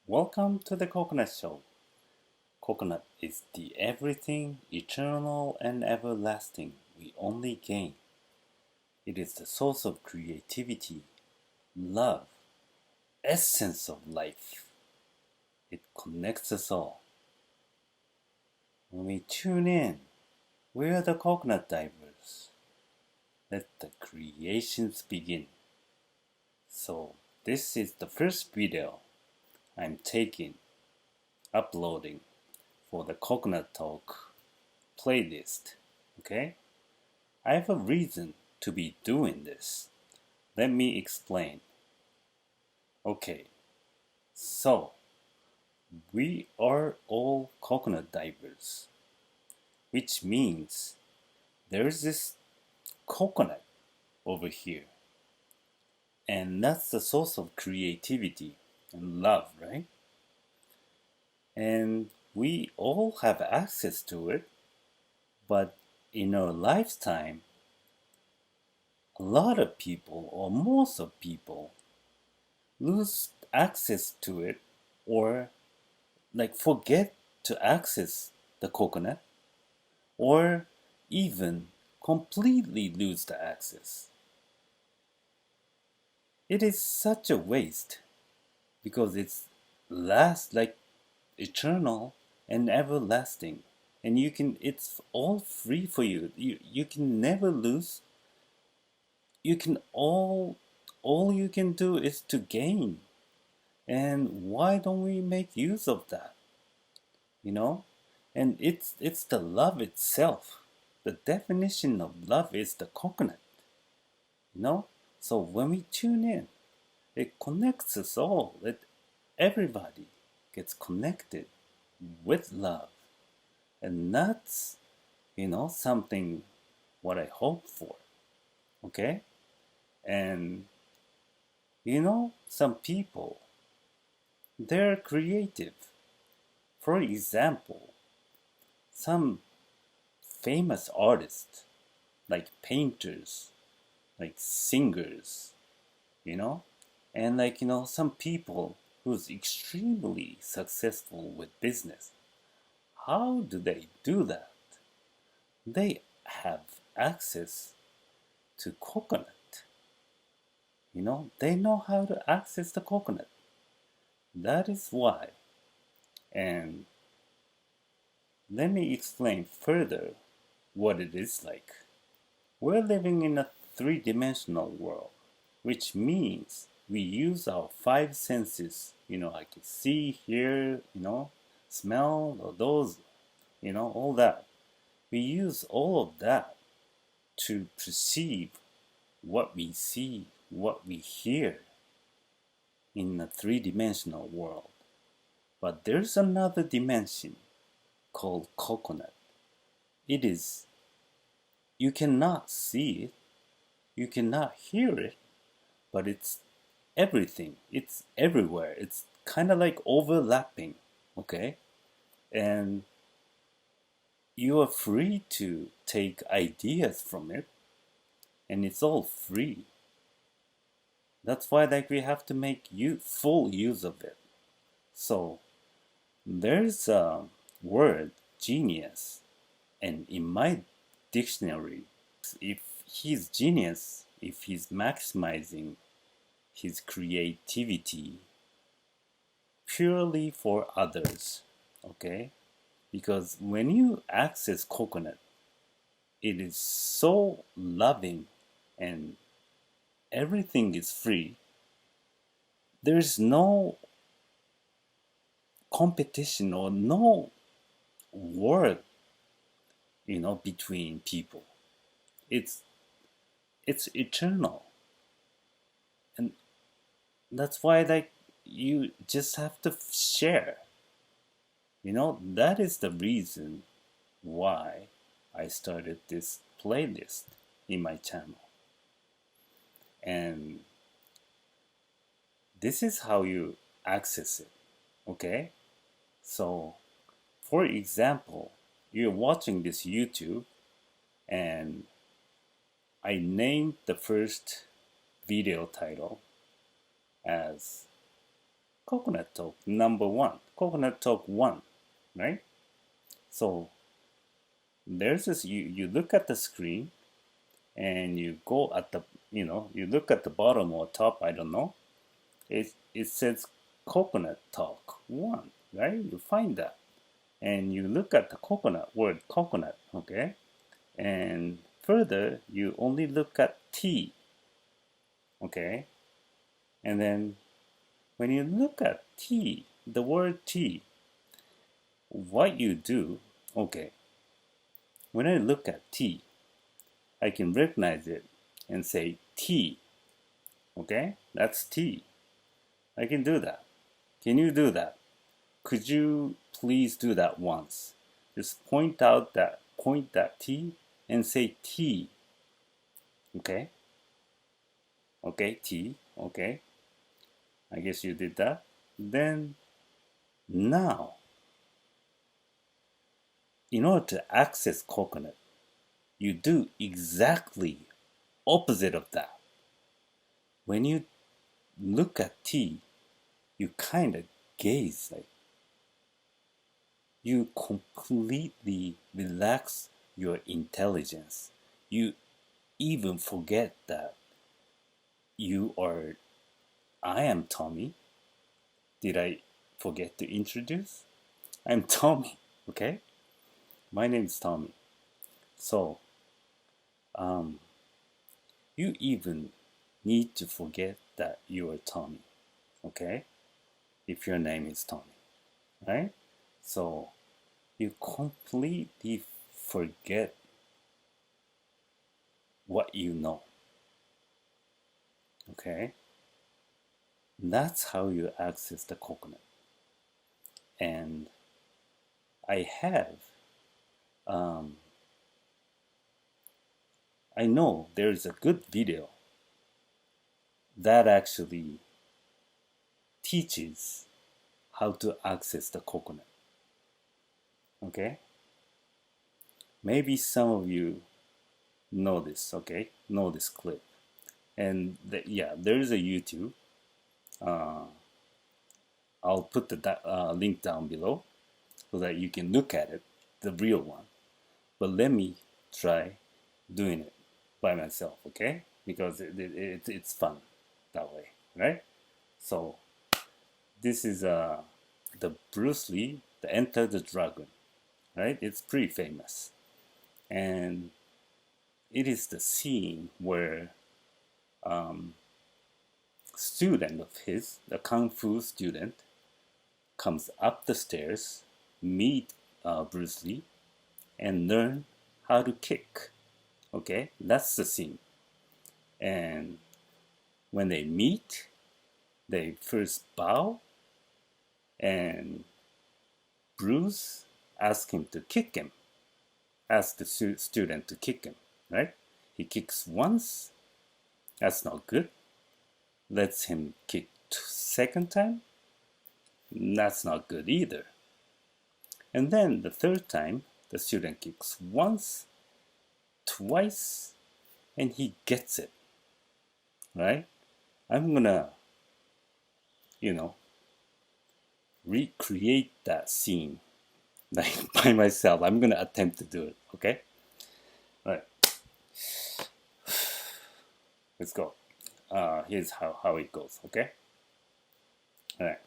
Welcome to the Coconut Show. Coconut is the everything, eternal and everlasting we only gain. It is the source of creativity, love, essence of life. It connects us all. When we tune in, we are the coconut divers. Let the creations begin. So, this is the first video I'm uploading for the Coconut Talk playlist. Okay? I have a reason to be doing this. Let me explain. Okay, so we are all coconut divers, which means there's this coconut over here, and that's the source of creativity and love, right? And we all have access to it, but in our lifetime, a lot of people, or most of people, lose access to it or forget to access the coconut or even completely lose the access. It is such a waste because it's last like eternal and everlasting, and it's all free for you. You can never lose. You can all you can do is to gain. And why don't we make use of that? You know? And it's the love itself. The definition of love is the coconut. You know? So when we tune in, it connects us all. Everybody gets connected with love. And that's, something what I hope for. Okay? And some people, they're creative. For example, some famous artists, like painters, like singers, you know, and some people who's extremely successful with business. How do they do that? They have access to coconut. They know how to access the coconut. That is why. And let me explain further what it is like. We're living in a three-dimensional world, which means we use our five senses. I can see, hear, smell, or those, all that. We use all of that to perceive what we see, what we hear in a three-dimensional world. But there's another dimension called coconut. It is, you cannot see it, you cannot hear it, but it's everything. It's everywhere. It's kind of like overlapping, okay? And you are free to take ideas from it, and it's all free. That's why we have to make full use of it. So there's a word, genius, and in my dictionary, if he's genius, if he's maximizing his creativity purely for others, okay? Because when you access coconut, it is so loving and everything is free. There's no competition or no war, between people. It's it's eternal. And that's why you just have to share. That is the reason why I started this playlist in my channel. And this is how you access it, okay? So, for example, you're watching this YouTube and I named the first video title as Coconut Talk number 1. Coconut Talk 1, right? So there's this, you look at the screen and you go at the, you look at the bottom or top, I don't know. It says Coconut Talk 1, right? You find that. And you look at the coconut, word coconut, okay? And further, you only look at tea, okay? And then when you look at tea, the word tea, what you do, okay, when I look at tea, I can recognize it and say tea, okay? That's tea. I can do that. Can you do that? Could you please do that once? Just point that tea and say tea, okay? Okay, tea, okay. I guess you did that. Then now, in order to access coconut, you do exactly opposite of that. When you look at tea, you kind of gaze, like you completely relax your intelligence. You even forget that you are, I am Tommy. Did I forget to introduce? I'm Tommy, okay? My name is Tommy. So, um, you even need to forget that you are Tommy, okay? If your name is Tommy, right? So, you completely forget what you know, okay? That's how you access the coconut. And I have, um, I know there's a good video that actually teaches how to access the coconut, okay? Maybe some of you know this, okay? Know this clip. And yeah, there is a YouTube. Uh, I'll put the link down below so that you can look at it, the real one. But let me try doing it by myself, okay? Because it's fun that way, right? So this is the Bruce Lee, the Enter the Dragon, right? It's pretty famous, and it is the scene where student of his, the kung fu student, comes up the stairs, meet Bruce Lee, and learn how to kick. Okay, that's the scene. And when they meet, they first bow, and Bruce asks him to kick him, asks the student to kick him, right? He kicks once, that's not good. Lets him kick second time, that's not good either. And then the third time, the student kicks once, twice, and he gets it, right? I'm gonna, you know, recreate that scene like by myself. I'm gonna attempt to do it, okay? All right, let's go. Here's how it goes, okay? All right,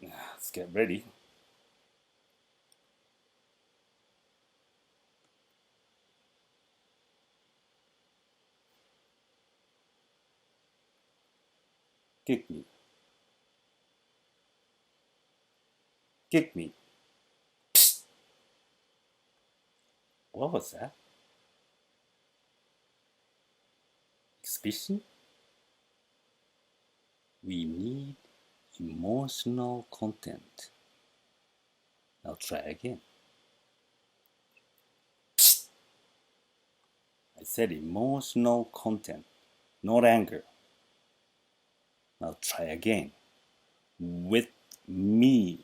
let's get ready. Kick me. Kick me. Psst. What was that? Exhibition? We need emotional content. I'll try again. Psst. I said emotional content, not anger. I'll try again. With me.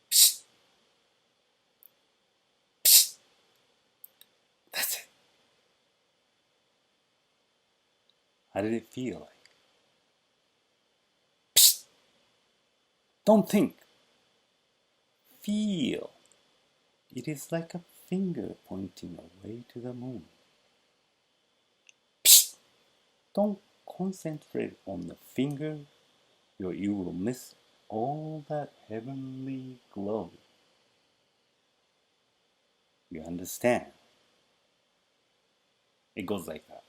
Psst. Psst. That's it. How did it feel like? Psst, don't think. Feel. It is like a finger pointing away to the moon. Psst, don't concentrate on the finger, or you will miss all that heavenly glow. You understand? It goes like that.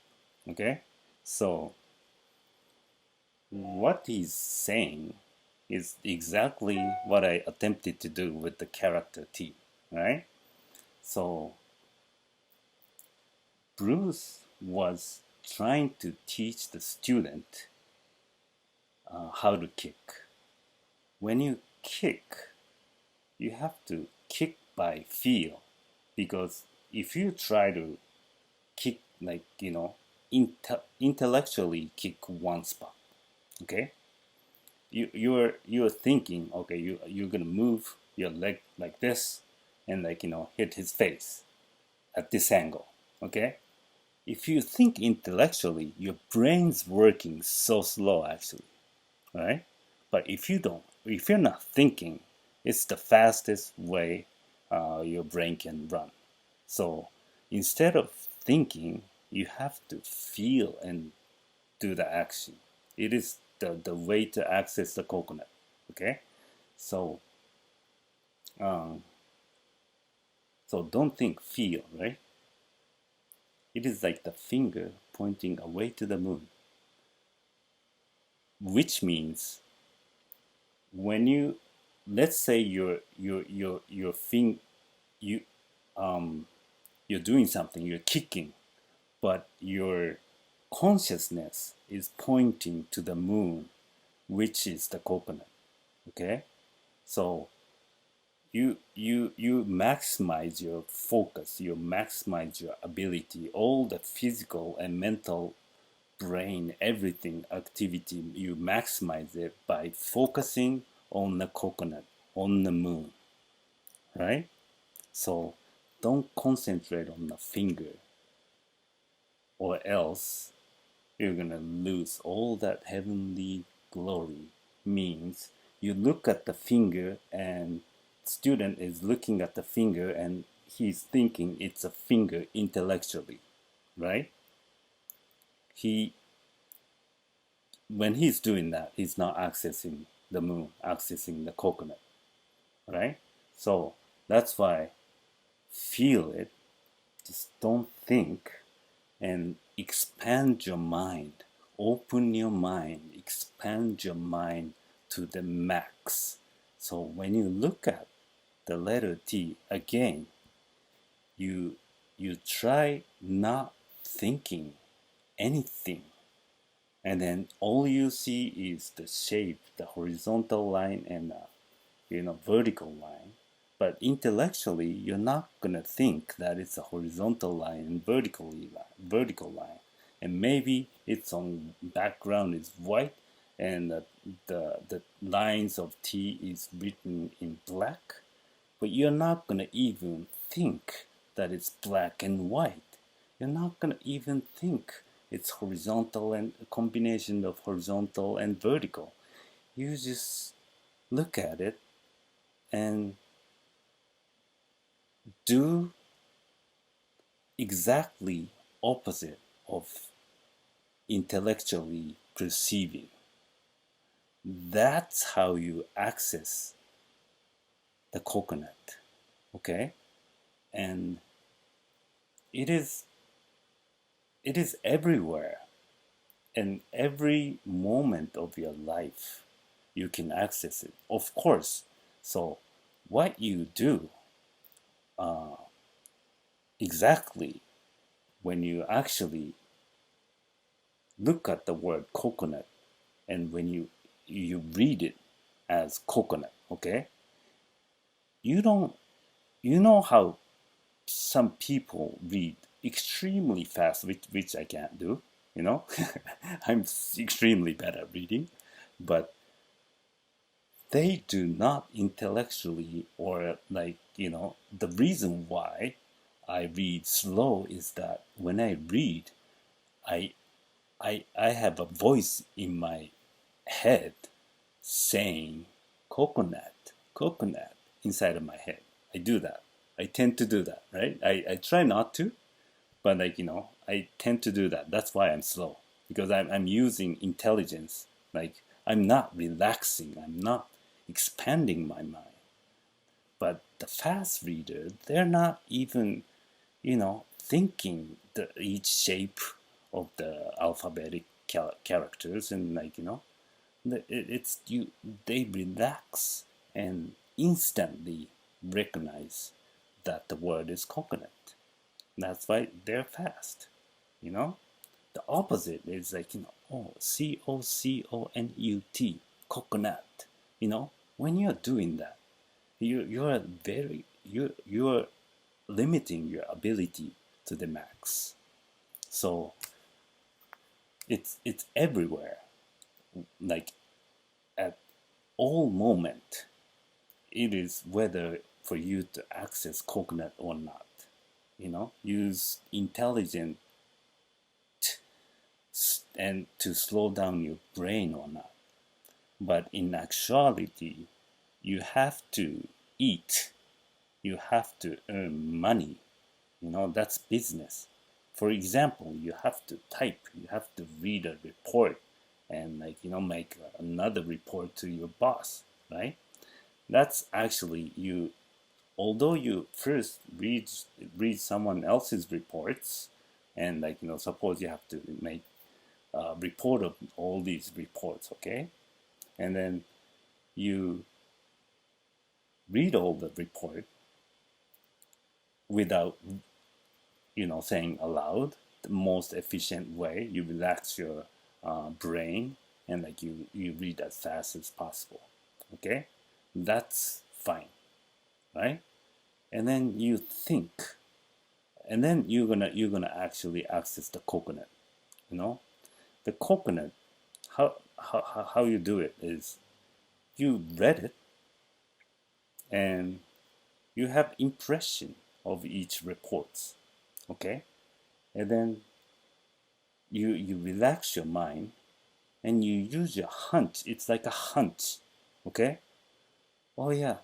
Okay? So, what he's saying is exactly what I attempted to do with the character T, right? So, Bruce was trying to teach the student how to kick. When you kick, you have to kick by feel, because if you try to kick, like, intellectually kick one spot, okay, you're thinking, okay, you're gonna move your leg like this, and, like, hit his face at this angle, okay. If you think intellectually, your brain's working so slow, actually, right? But if you're not thinking, it's the fastest way your brain can run. So instead of thinking, you have to feel and do the action. It is the way to access the coconut. Okay, so um, so don't think, feel, right? It is like the finger pointing away to the moon, which means when you, let's say your thing, you you're doing something, you're kicking, but your consciousness is pointing to the moon, which is the coconut. Okay, so you maximize your focus, you maximize your ability, all the physical and mental, brain, everything activity, you maximize it by focusing on the coconut, on the moon, right? So don't concentrate on the finger, or else you're gonna lose all that heavenly glory. Means you look at the finger, and student is looking at the finger, and he's thinking it's a finger intellectually, right? He When he's doing that, he's not accessing the moon, accessing the coconut, right? So that's why, feel it, just don't think, and expand your mind. Open your mind, expand your mind to the max. So when you look at the letter T again, you try not thinking anything, and then all you see is the shape, the horizontal line, and vertical line. But intellectually, you're not gonna think that it's a horizontal line and vertical line, and maybe its on background is white, and the lines of T is written in black, but you're not gonna even think that it's black and white. You're not gonna even think it's horizontal and a combination of horizontal and vertical. You just look at it and do exactly opposite of intellectually perceiving. That's how you access the coconut, okay? And it is everywhere, and every moment of your life you can access it, of course. So what you do exactly when you actually look at the word coconut, and when you read it as coconut, okay, you don't you know how some people read extremely fast, which I can't do, you know. I'm extremely bad at reading, but they do not intellectually, or, like, the reason why I read slow is that when I read, I I have a voice in my head saying coconut, coconut inside of my head. I do that. I tend to do that, right? I try not to, but like, I tend to do that. That's why I'm slow, because I'm using intelligence. Like, I'm not relaxing, I'm not expanding my mind. But the fast reader, they're not even, thinking each shape of the alphabetic characters, and like, it's you. They relax and instantly recognize that the word is coconut. That's why they're fast. You know, the opposite is like, oh, COCONUT, coconut. When you're doing that, you're limiting your ability to the max. So it's everywhere, like at all moment. It is whether for you to access coconut or not. Use intelligent and to slow down your brain or not. But in actuality, you have to eat, you have to earn money. That's business. For example, you have to type, you have to read a report, and like, make another report to your boss, right? That's actually you. Although you first read someone else's reports, and like, suppose you have to make a report of all these reports, okay? And then you read all the report without, saying aloud. The most efficient way, you relax your brain, and like you read as fast as possible, okay? That's fine, right? And then you think, and then you're gonna actually access the coconut. you know the coconut. How you do it is, you read it, and you have impression of each reports, okay? And then you relax your mind, and you use your hunch. It's like a hunch, okay? Oh yeah,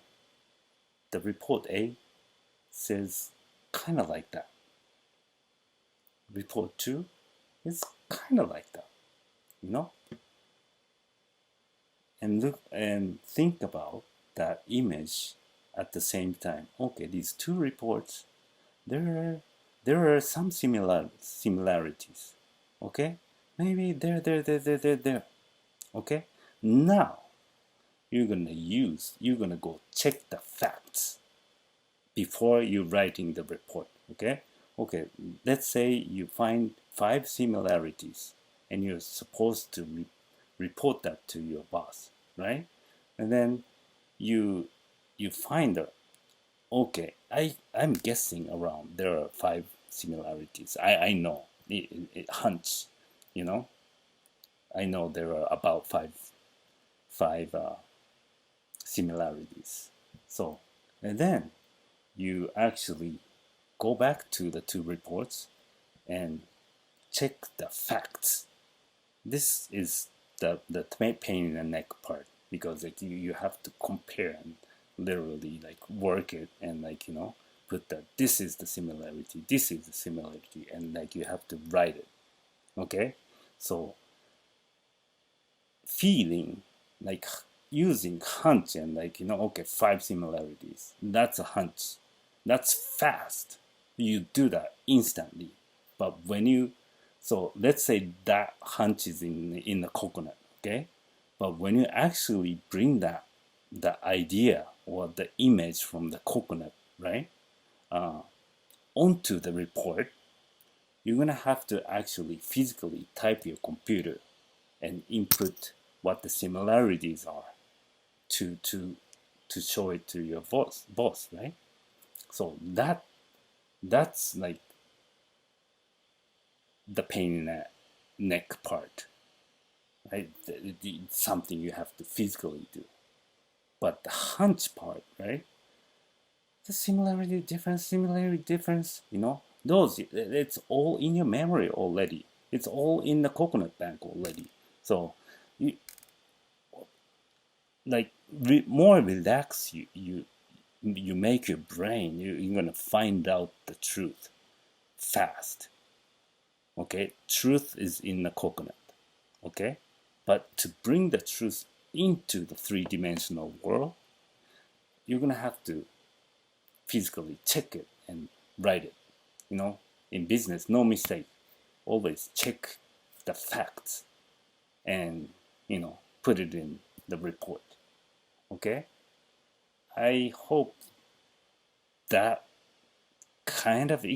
the report A says kind of like that. Report 2 is kind of like that, you know? And look and think about that image at the same time. Okay, these two reports, there are some similarities. Okay, maybe there. Okay, now you're gonna go check the facts before you writing the report. Okay, let's say you find 5 similarities, and you're supposed to report that to your boss, right? And then you you find that, okay, I'm guessing around there are 5 similarities. I know it hunch, you know. I know there are about five similarities. So, and then you actually go back to the 2 reports and check the facts. This is the pain in the neck part, because like you have to compare and literally like work it, and like, put that this is the similarity, this is the similarity, and like you have to write it. Okay, so feeling like using hunch, and like, okay, 5 similarities, that's a hunch, that's fast, you do that instantly. But when you so let's say that hunch is in the coconut, okay? But when you actually bring the idea or the image from the coconut, right, onto the report, you're gonna have to actually physically type your computer and input what the similarities are to show it to your boss, right? So that's like the pain in the neck part, right? It's something you have to physically do. But the hunch part, right? The similarity difference, those, it's all in your memory already. It's all in the coconut bank already. So, you, like more relax you make your brain. You're gonna find out the truth fast. Okay, truth is in the coconut. Okay, but to bring the truth into the three-dimensional world, you're gonna have to physically check it and write it. You know, in business, no mistake. Always check the facts and put it in the report. Okay, I hope that kind of uh,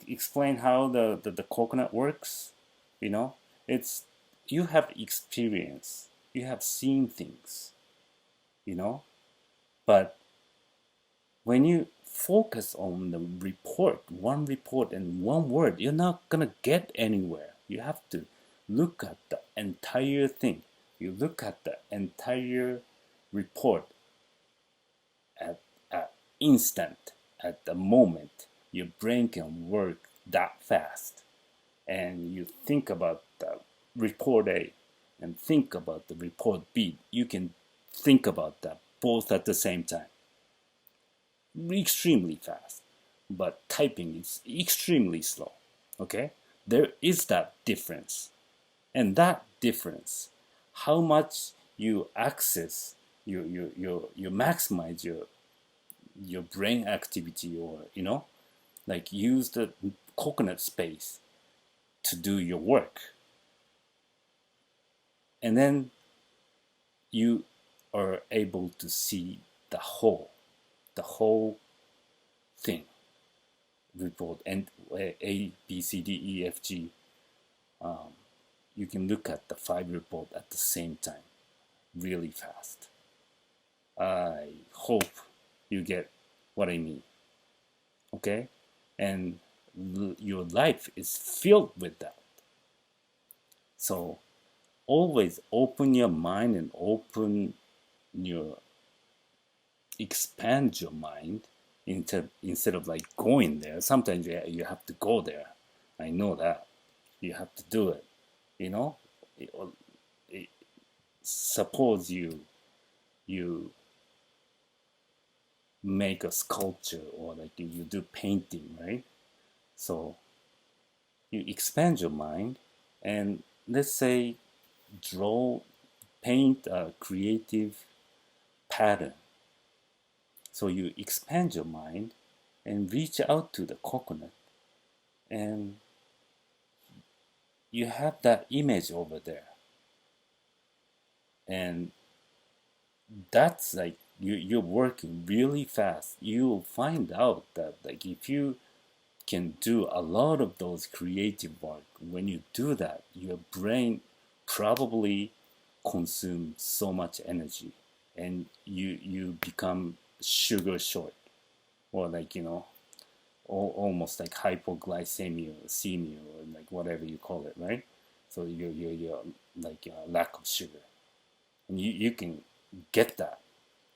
explain how the coconut works. You know, it's you have experience, you have seen things, you know, but when you focus on the one report and one word, you're not gonna get anywhere. You have to look at the entire thing. You look at the entire report at instant, at the moment. Your brain can work that fast, and you think about the report A and think about the report B. You can think about that both at the same time. Extremely fast, but typing is extremely slow. Okay, there is that difference, and that difference, how much you access, you maximize your brain activity, or like use the coconut space to do your work, and then you are able to see the whole thing report, and A, B, C, D, E, F, G. You can look at the 5 report at the same time, really fast. I hope you get what I mean. Okay, and your life is filled with that. So always open your mind and your expand your mind instead of like going there. Sometimes you have to go there. I know that you have to do it. You know, it, it, suppose you make a sculpture, or like you do painting, right? So you expand your mind, and let's say draw, paint a creative pattern. So you expand your mind and reach out to the coconut, and you have that image over there. And that's like you're working really fast. You'll find out that like if you can do a lot of those creative work, when you do that, your brain probably consumes so much energy, and you become sugar short, or like almost like hypoglycemia or cemia, or like whatever you call it, right? So you're like lack of sugar, and you can get that.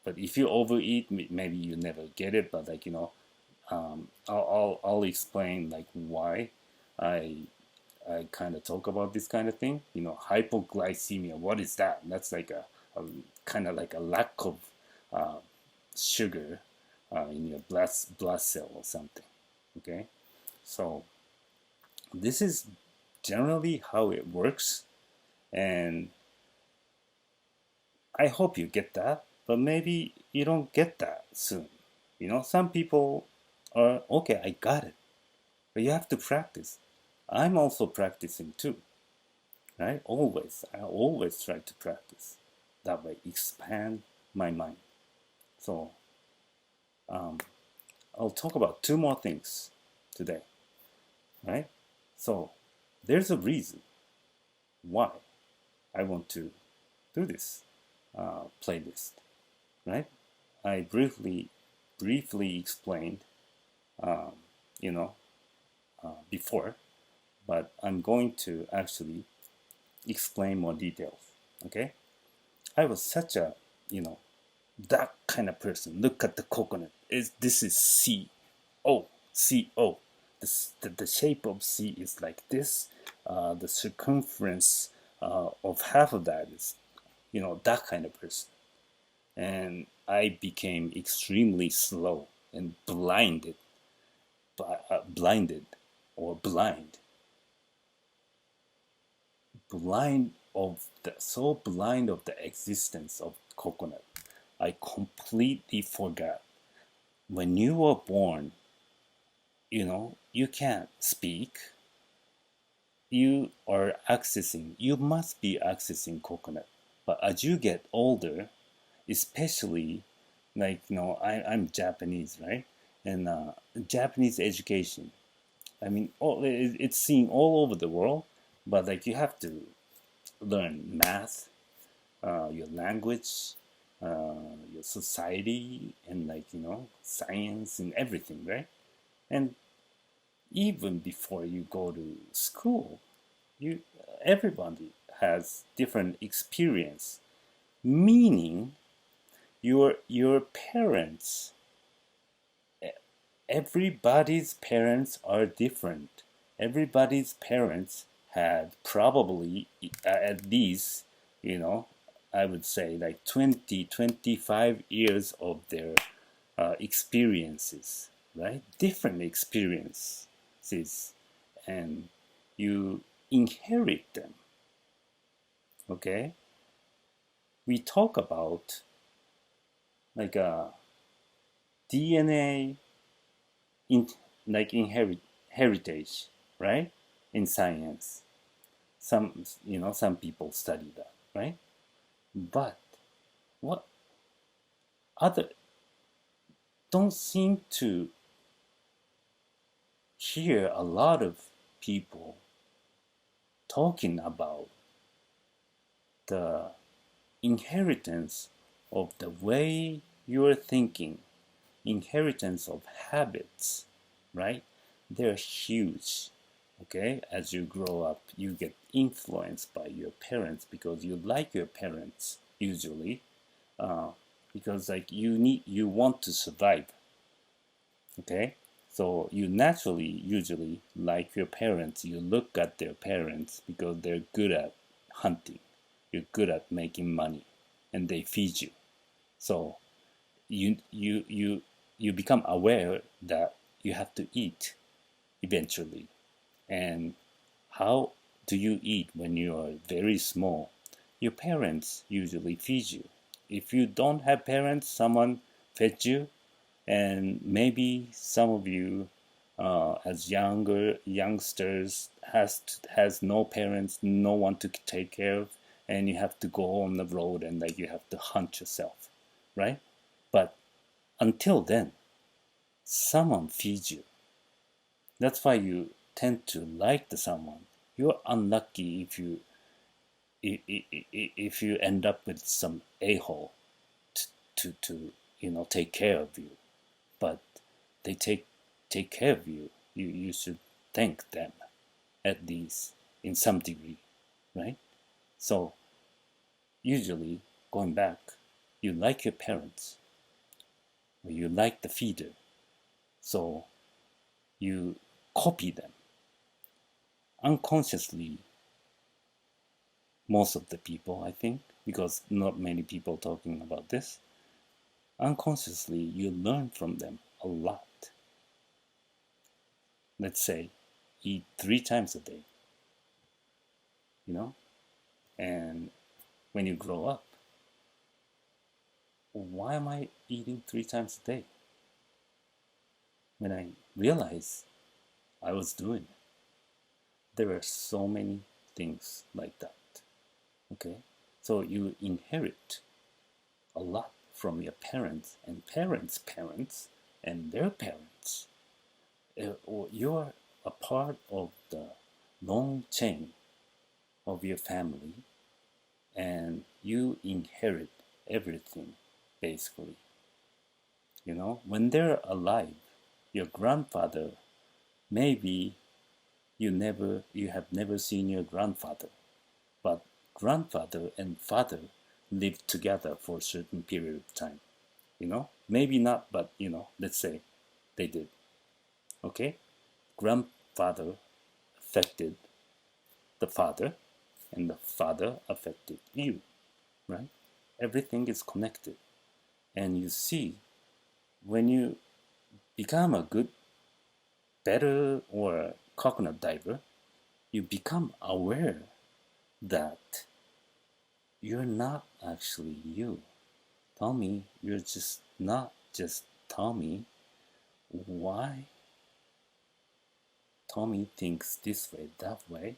But if you overeat, maybe you never get it. But like I'll explain like why I I kind of talk about this kind of thing. Hypoglycemia. What is that? That's like a kind of like a lack of uh, sugar in your blood cell or something. Okay, so this is generally how it works, and I hope you get that. But maybe you don't get that soon. Some people are okay. I got it, but you have to practice. I'm also practicing too, right? I always try to practice. That way, expand my mind. So, um, I'll talk about 2 more things today, right? So, there's a reason why I want to do this playlist, right? I briefly explained, um, you know, before, but I'm going to actually explain more details. Okay, I was such a that kind of person. Look at the coconut. This is C O C O. the shape of C is like this. The circumference of half of that is, that kind of person. And I became extremely slow and blinded or blind of the existence of coconut. I completely forgot. When you were born, you can't speak. You must be accessing coconut. But as you get older, especially like, I'm Japanese, right? And Japanese education, I mean, it's seen all over the world, but like you have to learn math, your language, your society, and like, science and everything, right? And even before you go to school, you everybody has different experience, meaning your parents, everybody's parents are different. Everybody's parents had probably at least, you know, I would say like 20, 25 years of their experiences, right? Different experiences, and you inherit them, okay? We talk about like a DNA in like heritage, right? In science, some people study that, right? But what other don't seem to hear a lot of people talking about the inheritance of the way you're thinking, inheritance of habits, right? They're huge. Okay, as you grow up, you get influenced by your parents because you like your parents usually, uh, because like you want to survive. Okay, so you naturally usually like your parents. You look at their parents because they're good at hunting, you're good at making money, and they feed you. So you you you you become aware that you have to eat eventually. And how do you eat when you are very small? Your parents usually feed you. If you don't have parents, someone fed you. And maybe some of you, as younger youngsters, has no parents, no one to take care of, and you have to go on the road and like you have to hunt yourself, right? But until then, someone feeds you. That's why you tend to like the someone. You're unlucky if you end up with some a-hole to take care of you. But they take care of you. You should thank them at least in some degree, right? So usually going back, you like your parents or you like the feeder, so you copy them unconsciously. Most of the people, I think, because not many people talking about this, unconsciously you learn from them a lot. Let's say eat 3 times a day, you know, and when you grow up, why am I eating 3 times a day? When I realized I was doing it, there are so many things like that. Okay, so you inherit a lot from your parents and parents' parents and their parents. Or you're a part of the long chain of your family, and you inherit everything basically. When they're alive, your grandfather, maybe you have never seen your grandfather, but grandfather and father lived together for a certain period of time. Maybe not, but let's say they did. Okay, grandfather affected the father, and the father affected you, right? Everything is connected. And you see, when you become a good, better, or coconut diver, you become aware that you're not actually you. Tommy, you're just not just Tommy. Why Tommy thinks this way, that way,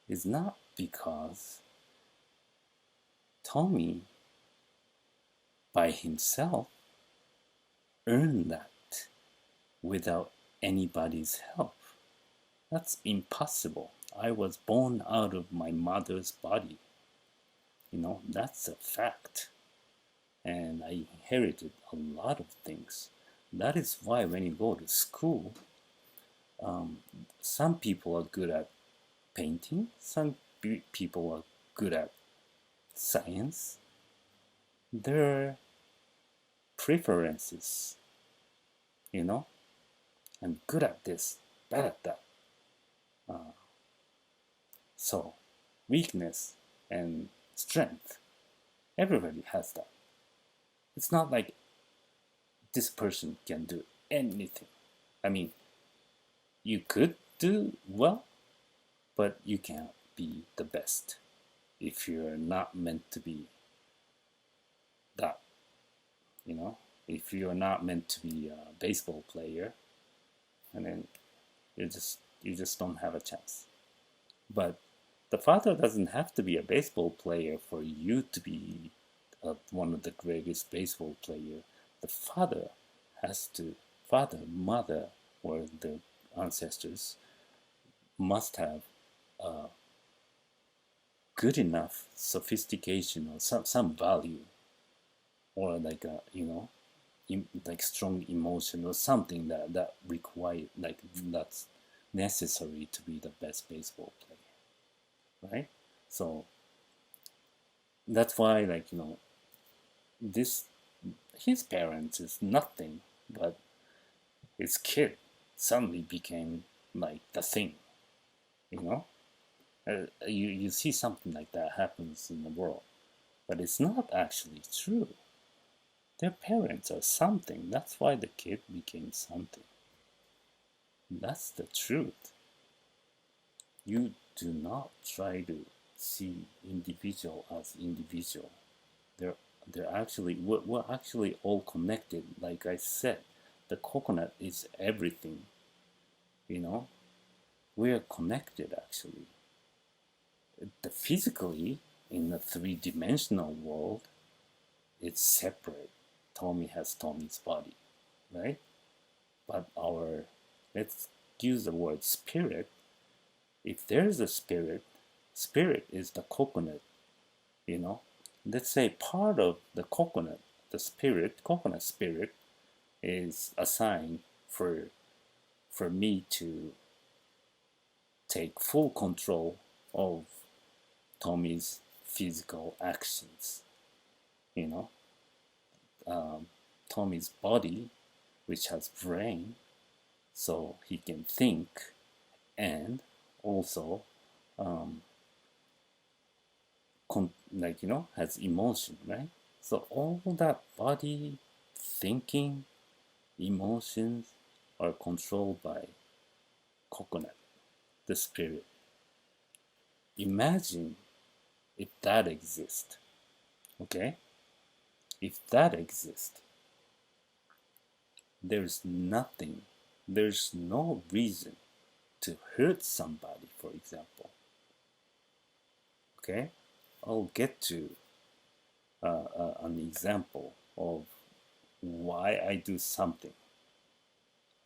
is not because Tommy by himself earned that without anybody's help. That's impossible. I was born out of my mother's body. That's a fact. And I inherited a lot of things. That is why when you go to school, some people are good at painting, some people are good at science. Their preferences, I'm good at this, bad at that. So, weakness and strength, everybody has that. It's not like this person can do anything. I mean, you could do well, but you can't be the best if you're not meant to be that. If you're not meant to be a baseball player, and then you just don't have a chance. But the father doesn't have to be a baseball player for you to be one of the greatest baseball player. The father mother, or the ancestors must have good enough sophistication or some value, or like like strong emotion or something that require, like, that's necessary to be the best baseball player, right? So that's why, like, this his parents is nothing, but his kid suddenly became like the thing. You see something like that happens in the world, but it's not actually true. Their parents are something. That's why the kid became something. That's the truth. You do not try to see individual as individual. They're we're actually all connected. Like I said, the coconut is everything. We are connected actually. Physically, in the three-dimensional world, it's separate. Tommy has Tommy's body, right? But let's use the word spirit. If there's a spirit is the coconut, Let's say part of the coconut, coconut spirit, is assigned for me to take full control of Tommy's physical actions. Tommy's body, which has brain, so he can think, and also has emotion, right? So all that body, thinking, emotions are controlled by coconut, the spirit. Imagine if that exists, okay? If that exists, there's no reason to hurt somebody, for example. Okay? I'll get to an example of why I do something.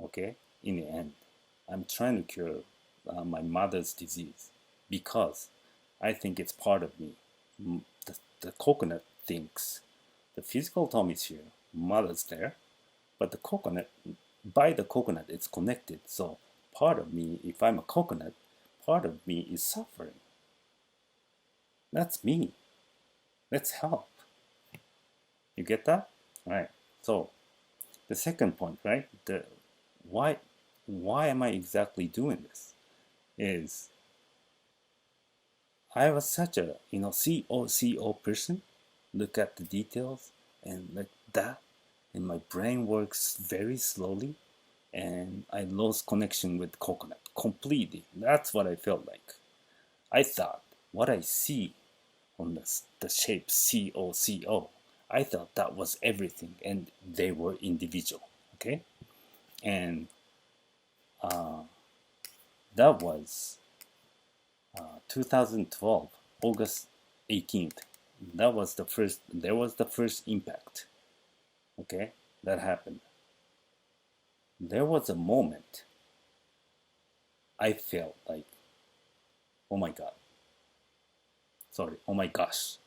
Okay? In the end, I'm trying to cure my mother's disease because I think it's part of me. The coconut thinks the physical Tommy is here, mother's there, but by the coconut, it's connected. So part of me, if I'm a coconut, part of me is suffering. That's me. Let's help. You get that? All right. So the second point, right? why am I exactly doing this? Is I was such a CO person. Look at the details and like that, and my brain works very slowly, and I lost connection with coconut completely. That's what I felt like. I thought what I see on the shape COCO, I thought that was everything, and they were individual. Okay, and that was 2012, August 18th. That was the first. There was the first impact. Okay, that happened. There was a moment I felt like, oh my god, sorry, oh my gosh,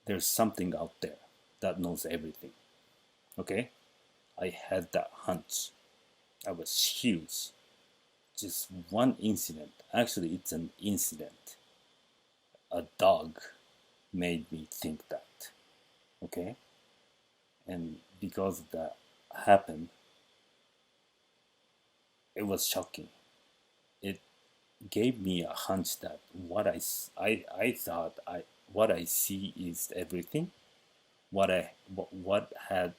there's something out there that knows everything. Okay, I had that hunch. I was huge. Just one incident. Actually, it's an incident. A dog made me think that. Okay, and because that happened, it was shocking. It gave me a hunch that I thought what I see is everything. What I what had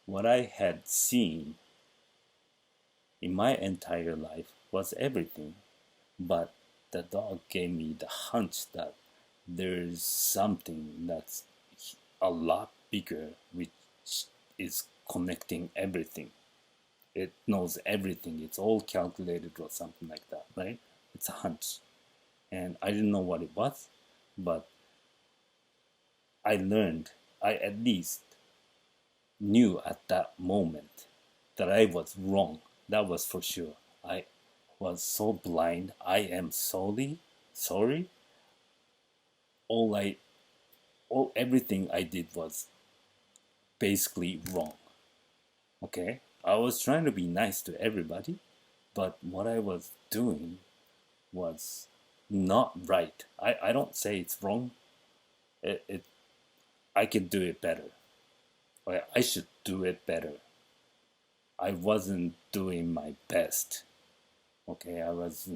what I had seen in my entire life was everything, but the dog gave me the hunch that there's something that's a lot bigger, which is connecting everything. It knows everything. It's all calculated or something like that, right? It's a hunch. And I didn't know what it was, but I learned, I at least knew at that moment that I was wrong. That was for sure. I was so blind. I am sorry. All I, all everything I did was basically wrong. Okay, I was trying to be nice to everybody, but what I was doing was not right. I don't say it's wrong. It I could do it better. I should do it better. I wasn't doing my best. Okay, I was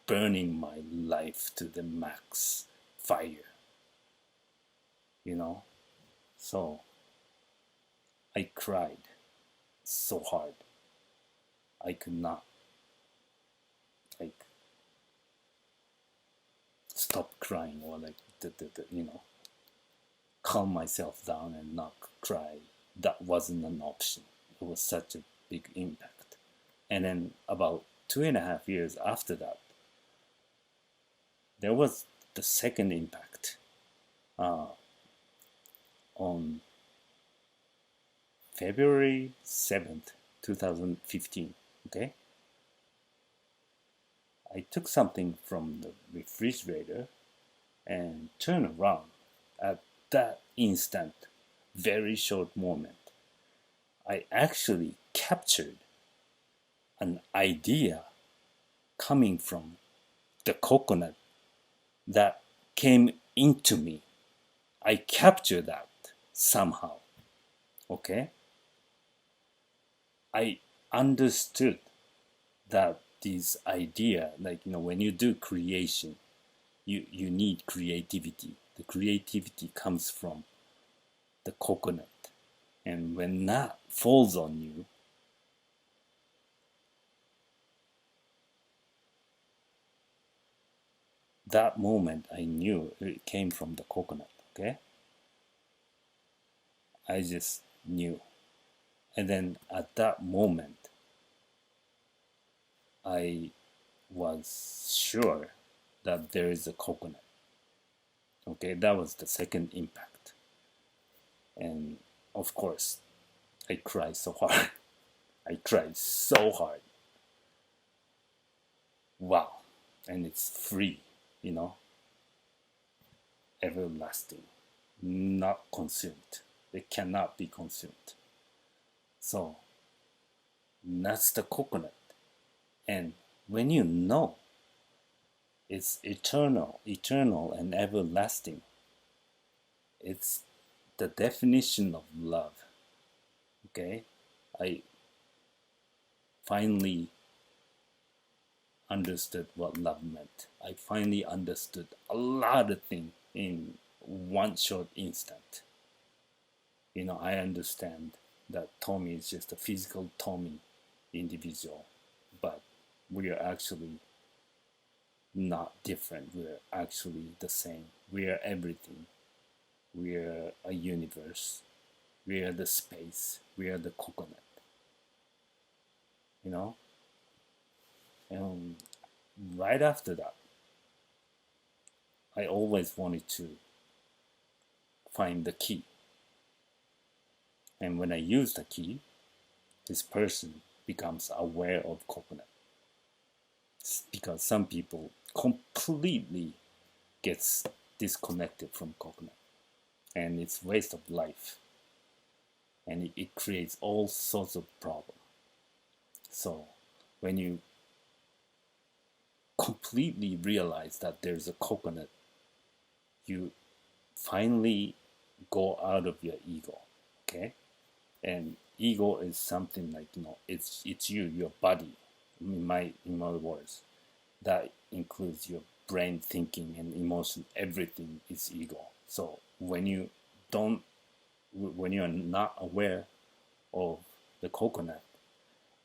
burning my life to the max fire, you know. So I cried so hard. I could not like stop crying or like calm myself down and not cry. That wasn't an option. It was such a big impact. And then about 2.5 years after that, there was the second impact uh, on February 7th, 2015. Okay, I took something from the refrigerator and turned around at that instant, very short moment. I actually captured an idea coming from the coconut that came into me. I captured that somehow. Okay? I understood that this idea, like, when you do creation, you need creativity. The creativity comes from the coconut. And when that falls on you, that moment I knew it came from the coconut. Okay? I just knew. And then at that moment, I was sure that there is a coconut. Okay, that was the second impact. And of course, I cried so hard. I cried so hard. Wow. And it's free, you know, everlasting, not consumed. It cannot be consumed. So that's the coconut. And when you know it's eternal and everlasting, it's the definition of love. Okay? I finally understood what love meant. I finally understood a lot of things in one short instant. I understand that Tommy is just a physical Tommy individual, but we are actually not different. We're actually the same. We are everything. We are a universe. We are the space. We are the coconut. You know? And right after that, I always wanted to find the key. And when I use the key, this person becomes aware of coconut. It's because some people completely gets disconnected from coconut, and it's waste of life, and it creates all sorts of problems. So when you completely realize that there's a coconut, you finally go out of your ego, okay? And ego is something like, it's you, your body. In other words, that includes your brain, thinking, and emotion. Everything is ego. So when you are not aware of the coconut,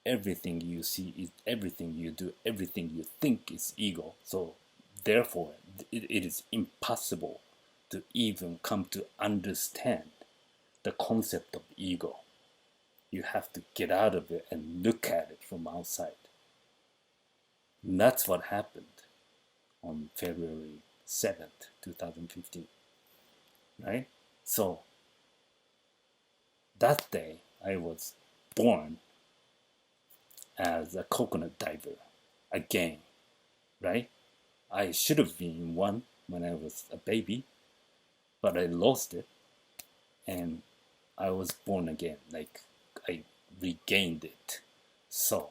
everything you see is everything you do, everything you think is ego. So therefore, it is impossible to even come to understand the concept of ego. You have to get out of it and look at it from outside. And that's what happened on February 7th, 2015. Right? So that day I was born as a coconut diver again, right? I should have been one when I was a baby, but I lost it, and I was born again. Like, I regained it. So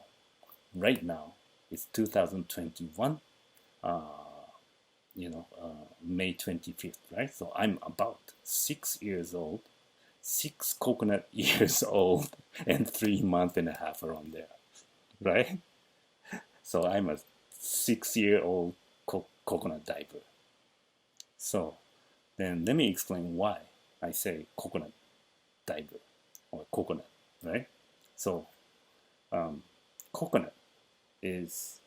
right now it's 2021, May 25th, right? So I'm about 6 years old, 6 coconut years old, and 3 months and a half around there, right? So I'm a 6-year-old coconut diver. So then let me explain why I say coconut diver or coconut, right? So coconut is,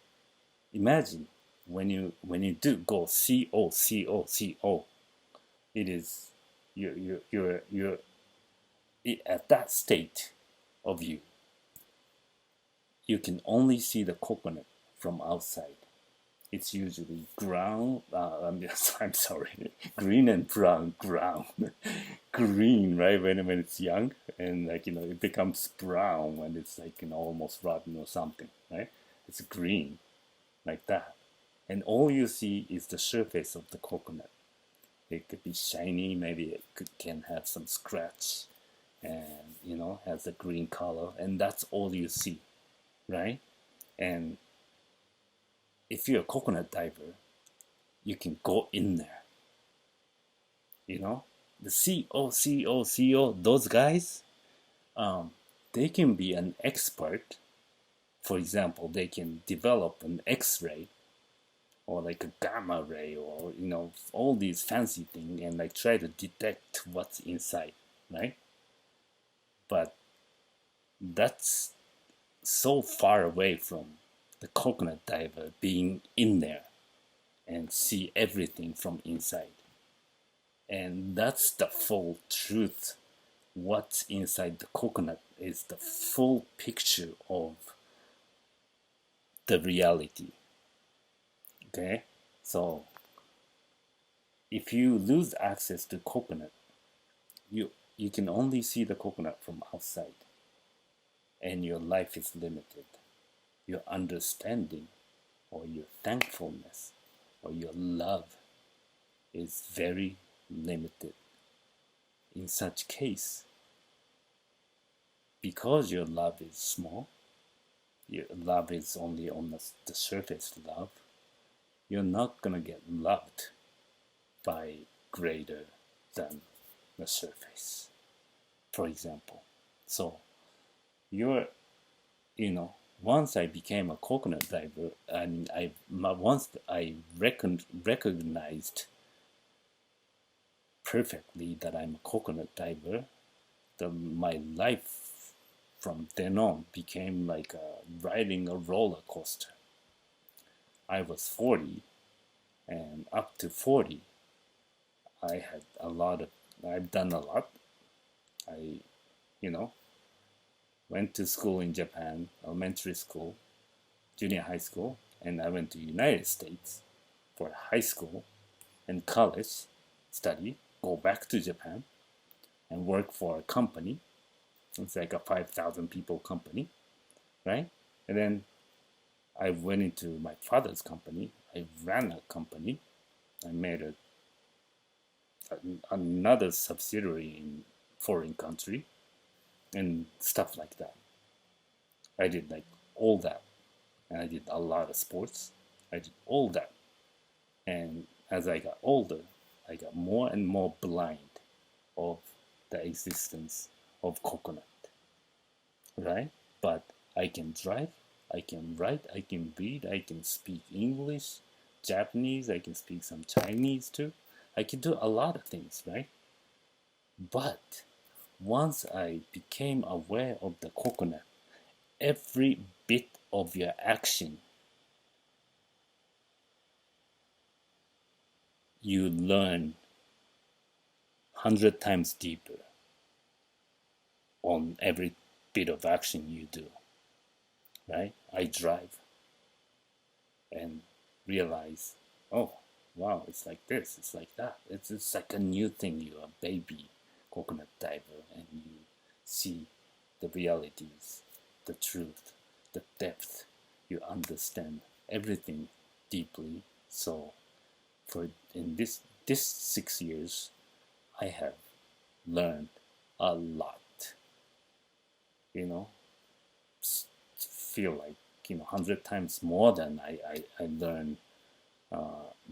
imagine when you do go CO, it is you're at that state of you can only see the coconut from outside. It's usually ground. I'm sorry, green and brown. Green, right? When it's young, and it becomes brown when it's almost rotten or something, right? It's green, like that, and all you see is the surface of the coconut. It could be shiny, maybe can have some scratch, and has a green color, and that's all you see, right? And if you're a coconut diver, you can go in there. The CO, those guys, they can be an expert. For example, they can develop an X-ray or like a gamma ray, or all these fancy things, and try to detect what's inside, right? But that's so far away from the coconut diver being in there and see everything from inside. And that's the full truth. What's inside the coconut is the full picture of the reality. Okay? So if you lose access to coconut, you can only see the coconut from outside, and your life is limited. Your understanding or your thankfulness or your love is very limited. In such case, because your love is small, your love is only on the surface love, you're not gonna get loved by greater than the surface, for example. So you're once I became a coconut diver, and once I recognized perfectly that I'm a coconut diver, my life from then on became like riding a roller coaster. I was 40, and up to 40, I had a lot of, I've done a lot. I, you know, went to school in Japan, elementary school, junior high school, and I went to United States for high school and college study, go back to Japan and work for a company. It's like a 5,000 people company, right? And then I went into my father's company. I ran a company. I made another subsidiary in foreign country and stuff like that. I did like all that, and I did a lot of sports. I did all that, and as I got older, I got more and more blind of the existence of coconut, right? But I can drive, I can write, I can read, I can speak English, Japanese, I can speak some Chinese too. I can do a lot of things, right? But once I became aware of the coconut, every bit of your action, you learn 100 times deeper on every bit of action you do, right? I drive and realize, oh, wow, it's like this, it's like that. It's like a new thing. You're a baby coconut diver and you see the realities, the truth, the depth. You understand everything deeply. So for in this 6 years, I have learned a lot. You know, feel like 100 times more than I learned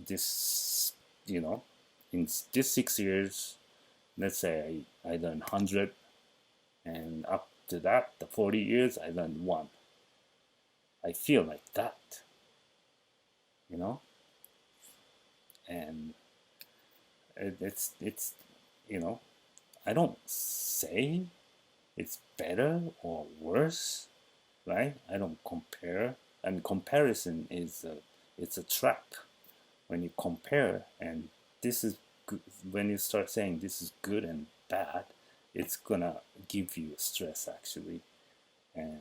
this. You know, in this 6 years, let's say I learned 100, and up to that, the 40 years, I learned one. I feel like that, you know, and it's you know, I don't say it's better or worse, right? I don't compare, and comparison is it's a trap. When you compare, and this is good, when you start saying this is good and bad, it's gonna give you stress actually, and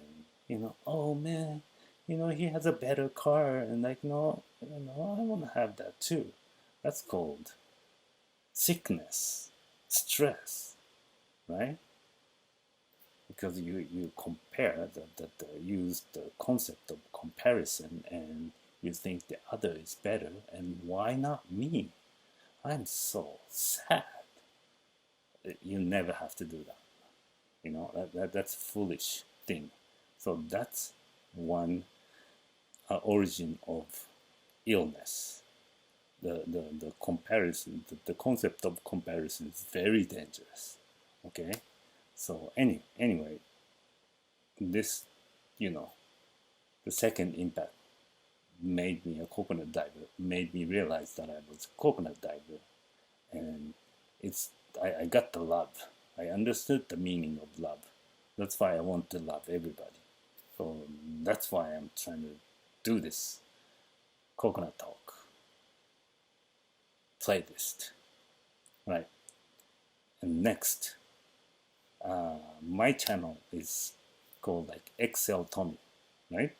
oh man, he has a better car, and like no, I want to have that too. That's called sickness, stress, right? Because you compare the use the concept of comparison, and you think the other is better, and why not me? I'm so sad. You never have to do that. That's foolish thing. So that's one origin of illness. The comparison, the concept of comparison is very dangerous. Okay, so anyway, this, the second impact made me a coconut diver, made me realize that I was a coconut diver, and I got the love. I understood the meaning of love. That's why I want to love everybody. So that's why I'm trying to do this coconut talk playlist, right? And next, my channel is called like Excel Tommy, right?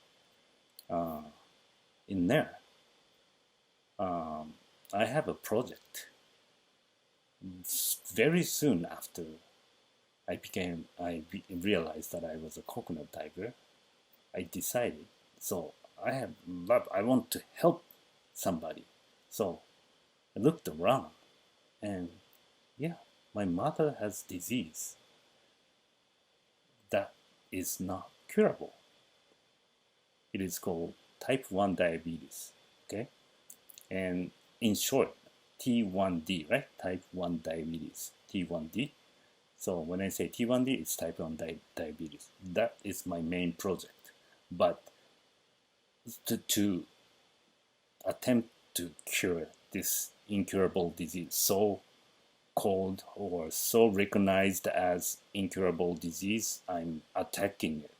In there, I have a project. Very soon after I realized that I was a coconut diver, I decided, so I have love, I want to help somebody. So I looked around, and yeah, my mother has disease that is not curable. It is called type 1 diabetes, okay? And in short, T1D, right? Type 1 diabetes, T1D. So when I say T1D, it's type 1 diabetes. That is my main project. But to attempt to cure this incurable disease, so called or so recognized as incurable disease, I'm attacking it.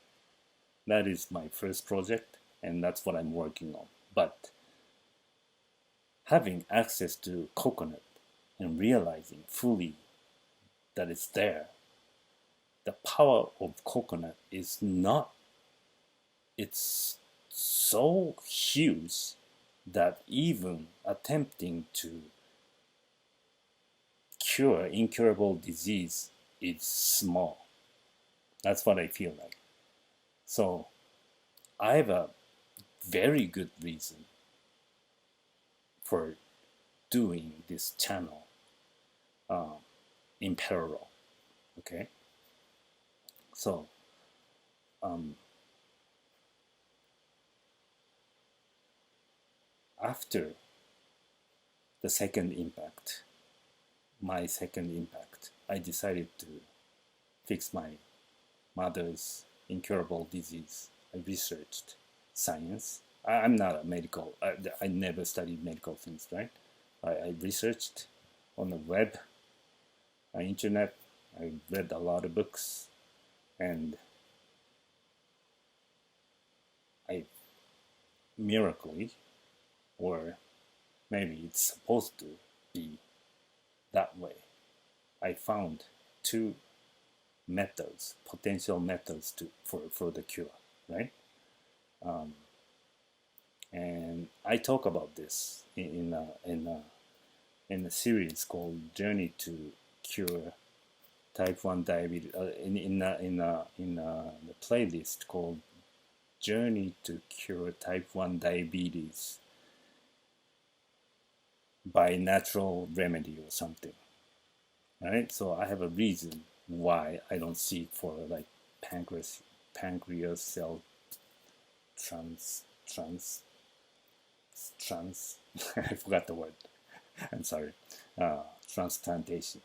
That is my first project, and that's what I'm working on. But having access to coconut and realizing fully that it's there, the power of coconut is not, it's so huge that even attempting to cure incurable disease is small. That's what I feel like. So I have a very good reason for doing this channel um, in parallel. Okay, so um, after the second impact, my second impact, I decided to fix my mother's incurable disease. I researched science. I'm not a medical, I never studied medical things, right? I researched on the web, on internet. I read a lot of books, and I miraculously, or maybe it's supposed to be that way, I found two methods, potential methods for the cure, right? Um, and I talk about this in a series called Journey to Cure Type 1 Diabetes, in the playlist called Journey to Cure Type 1 Diabetes by Natural Remedy or something, right? So I have a reason why I don't seek for like pancreas cell trans trans trans I forgot the word. I'm sorry. Transplantation,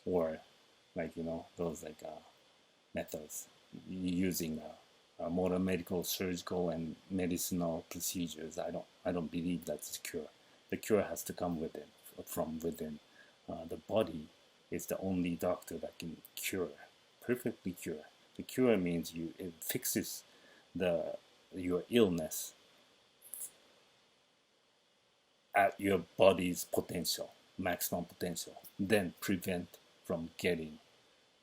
or like those like methods using modern medical, surgical, and medicinal procedures. I don't believe that's the cure. The cure has to come within, from within. The body is the only doctor that can cure, perfectly cure. The cure means it fixes your illness at your body's potential, maximum potential, then prevent from getting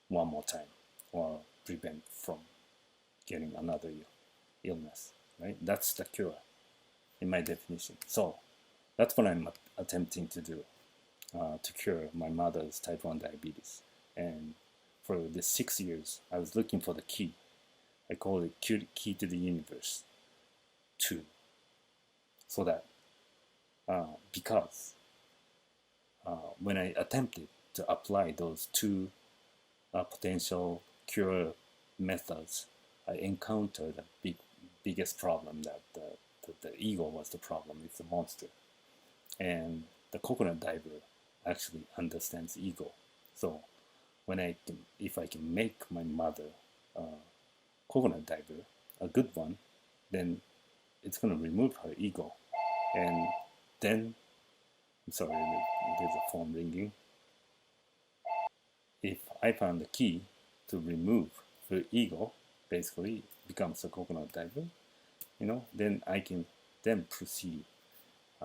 one more time, or prevent from getting another illness, right? That's the cure in my definition. So that's what I'm attempting to do, to cure my mother's type 1 diabetes. And for the 6 years, I was looking for the key. I call it key to the universe 2. So that, because when I attempted to apply those two potential cure methods, I encountered a biggest problem, that the ego was the problem. It's a monster, and the coconut diver actually understands ego. So if I can make my mother coconut diver, a good one, then it's gonna remove her ego, and then I'm sorry, there's a phone ringing. If I found the key to remove her ego, basically becomes a coconut diver, then I can then proceed,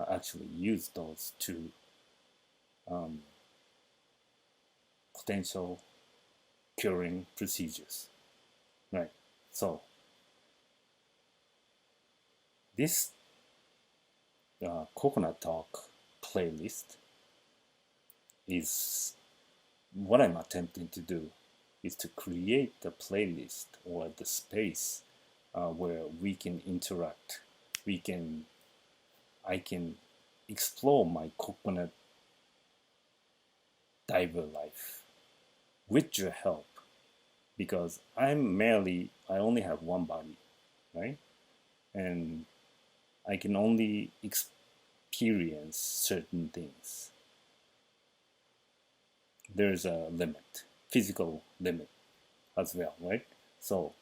actually use those two um, potential curing procedures, right? So this coconut talk playlist is what I'm attempting to do, is to create the playlist or the space where we can interact. I can explore my coconut diver life with your help, because I only have one body, right? And I can only experience certain things. There's a limit, physical limit as well, right? So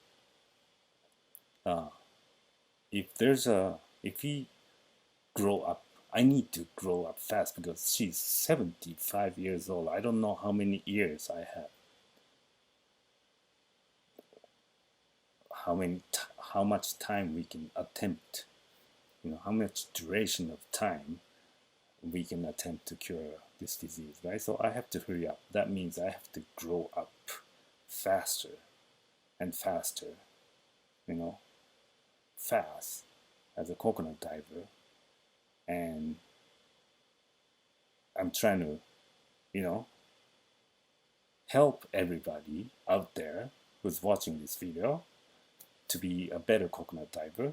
if he grow up, I need to grow up fast because she's 75 years old. I don't know how many years I have, how much time we can attempt, how much duration of time we can attempt to cure this disease, right? So I have to hurry up. That means I have to grow up faster and faster, you know, fast as a coconut diver. And I'm trying to, you know, help everybody out there who's watching this video to be a better coconut diver.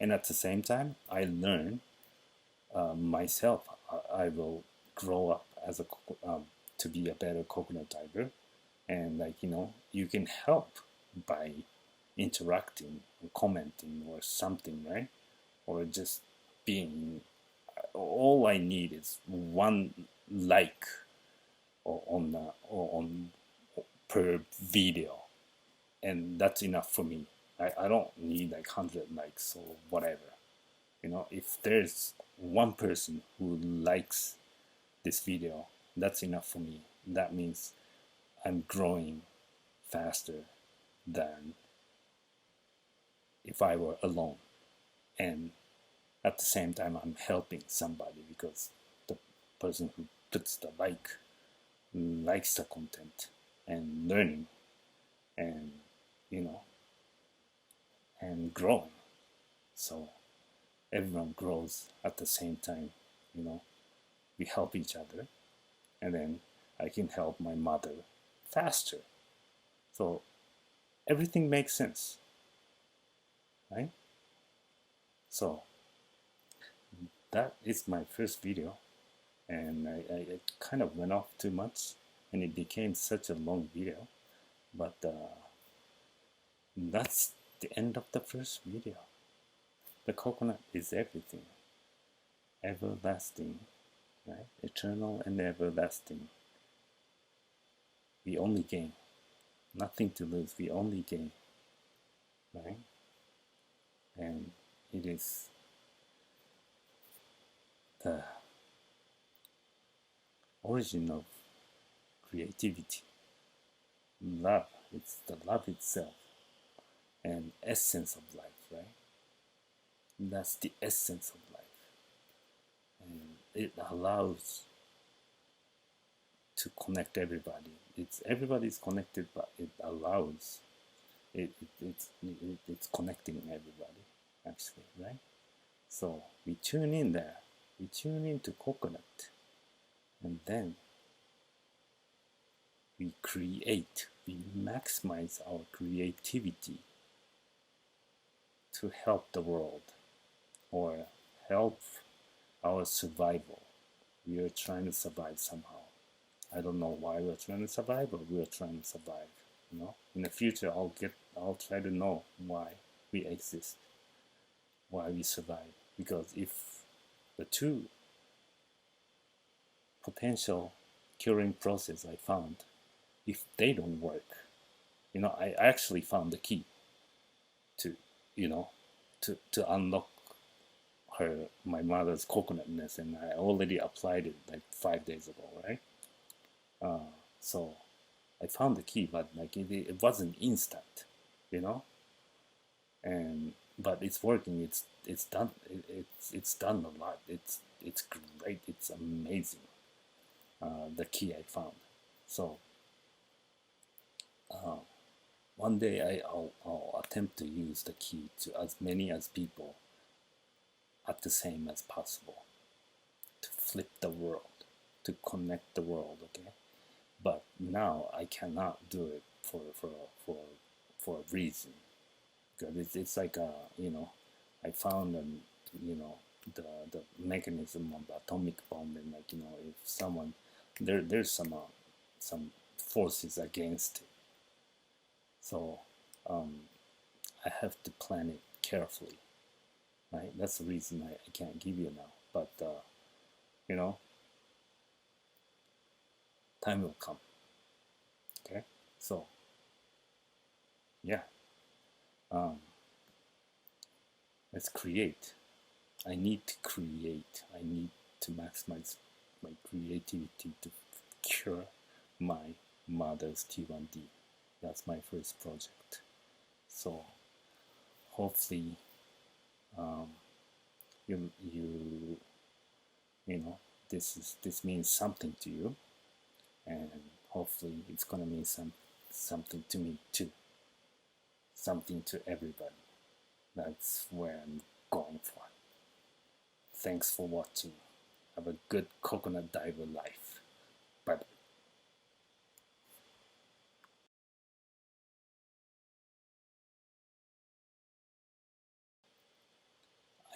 And at the same time, I learn myself. I will grow up as to be a better coconut diver. And you can help by interacting or commenting or something, right? Or just being. All I need is one like on per video, and that's enough for me. I don't need like 100 likes or whatever. If there's one person who likes this video, that's enough for me. That means I'm growing faster than if I were alone. And at the same time, I'm helping somebody because the person who puts the likes the content and learning and, and growing. So everyone grows at the same time, we help each other, and then I can help my mother faster. So everything makes sense, right? So that is my first video, and I kind of went off too much, and it became such a long video, but that's the end of the first video. The coconut is everything, everlasting, right? Eternal and everlasting. We only gain, nothing to lose, we only gain, right? And it is the origin of creativity. Love, it's the love itself and essence of life, right? That's the essence of life. And it allows to connect everybody. Everybody's connected, but it allows it's connecting everybody, actually, right? So we tune in there. We tune into coconut, and then we create. We maximize our creativity to help the world or help our survival. We are trying to survive somehow. I don't know why we're trying to survive, but we're trying to survive. In the future, I'll try to know why we exist, why we survive. Because if the two potential curing process I found, if they don't work, I actually found the key to, to unlock my mother's coconutness, and I already applied it like 5 days ago, right? So I found the key, but it wasn't instant, and but it's working. It's done. It's done a lot. It's great. It's amazing. The key I found. So one day I'll attempt to use the key to as many as people at the same as possible, to flip the world, to connect the world. Okay, but now I cannot do it for a reason, because it's like I found the mechanism of the atomic bomb, and if someone there's some forces against it, so I have to plan it carefully, right? That's the reason I can't give you now, but time will come. Okay, so yeah, Let's create. I need to create. I need to maximize my creativity to cure my mother's T1D. That's my first project. So hopefully, you know this means something to you, and hopefully it's gonna mean something to me too, something to everybody. That's where I'm going for. Thanks for watching. Have a good coconut diver life. Bye bye.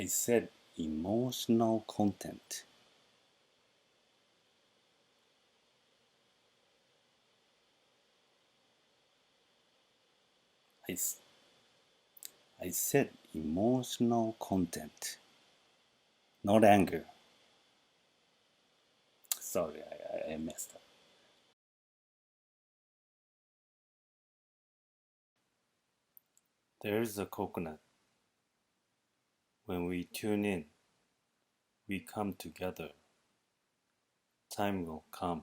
I said emotional content. I, I said emotional content, not anger. Sorry, I messed up. There's a coconut. When we tune in, we come together. Time will come